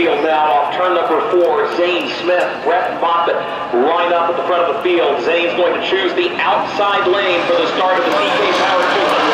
field now off turn number 4. Zane Smith, Brett Moffitt line up at the front of the field. Zane's going to choose the outside lane for the start of the CK Power 200.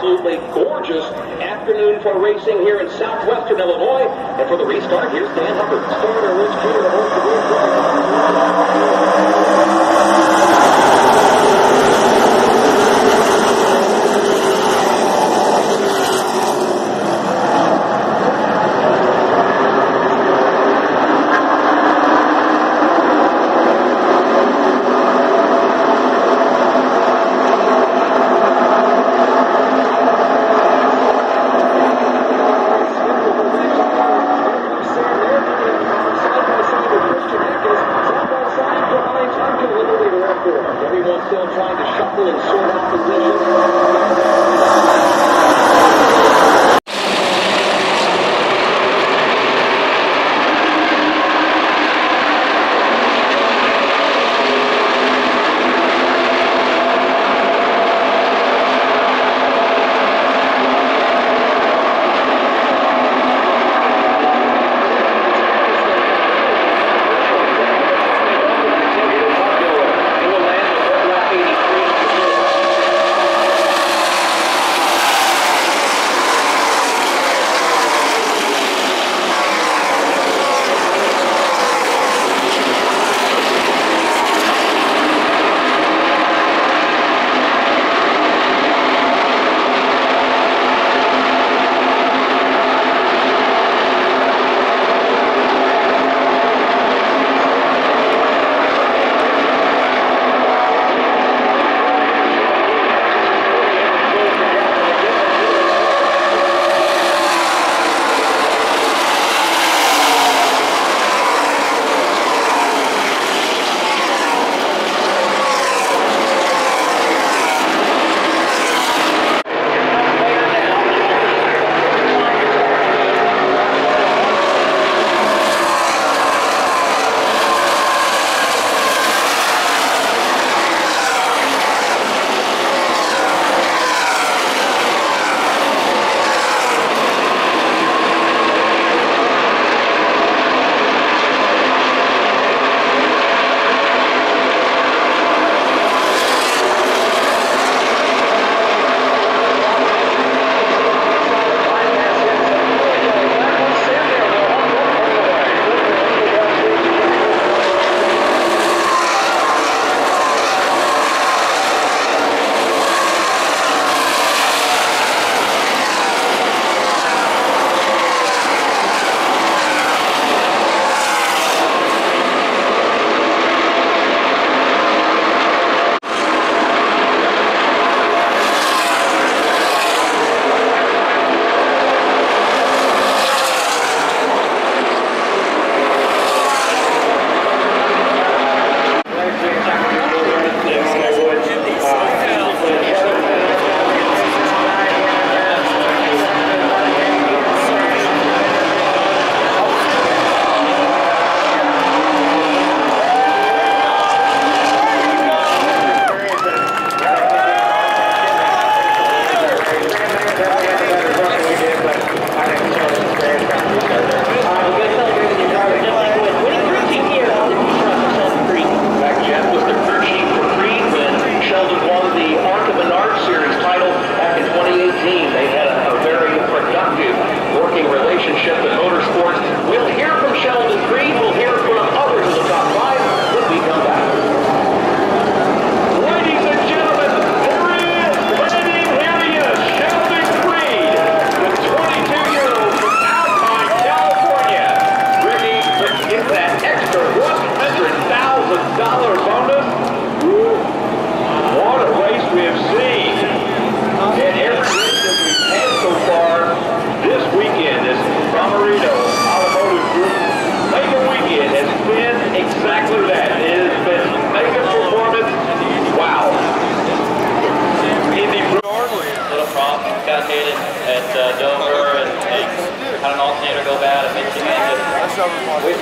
Absolutely gorgeous afternoon for racing here in southwestern Illinois. And for the restart, here's Dan Hubbard. Starter, Rich Peter, the horse everyone's still trying to shuffle and sort out positions.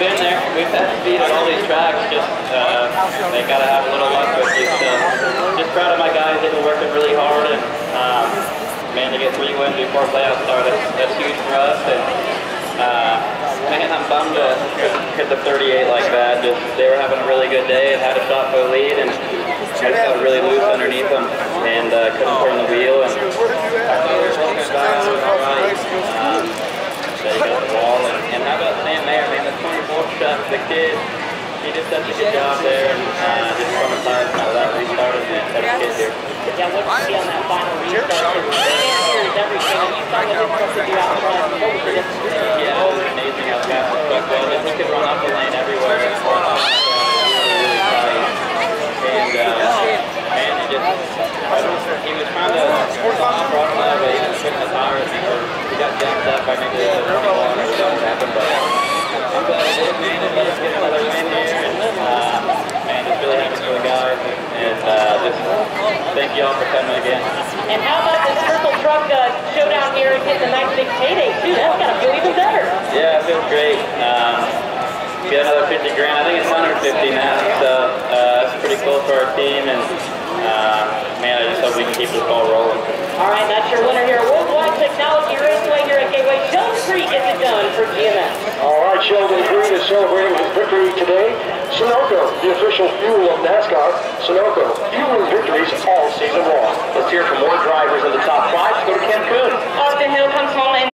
been there. We've had speed at all these tracks. Just they gotta have a little luck with you. So just proud of my guys. They've been working really hard, and man, to get 3 wins before playoffs start, that's huge for us. And man, I'm bummed to hit the 38 like that. Just they were having a really good day and had a shot for the lead, and I just got really loose underneath them and couldn't turn the wheel. And they got the wall. And how about Sam Mayer, man, the 24th shot, the kid, he did such a good job there, and just from a time how that restarted, man, that kid here. Yeah, what you see on that final restart, is everything. You saw what this truck could do out front. Yeah, it was amazing how fast the truck was. And he could run up the lane everywhere. Really tight. And man, he was trying to stop front leg, but he was putting the tires because he got jammed up by maybe the running wall or something happened. But I'm glad he did, man, and let us get another win here. And man, just really happy for the guys. And just thank you all for coming again. And how about the Circle Truck showdown here and getting a nice big payday too? That's gotta feel even better. Yeah, it feels great. Get another 50 grand. I think it's 150 now, so it's pretty cool for our team. And man, I just hope we can keep this ball rolling. All right, that's your winner here. Worldwide Technology Raceway here at Gateway. Sheldon Creed gets it done for GMS. All right, Sheldon Creed is celebrating his victory today. Sunoco, the official fuel of NASCAR. Sunoco, fueling victories all season long.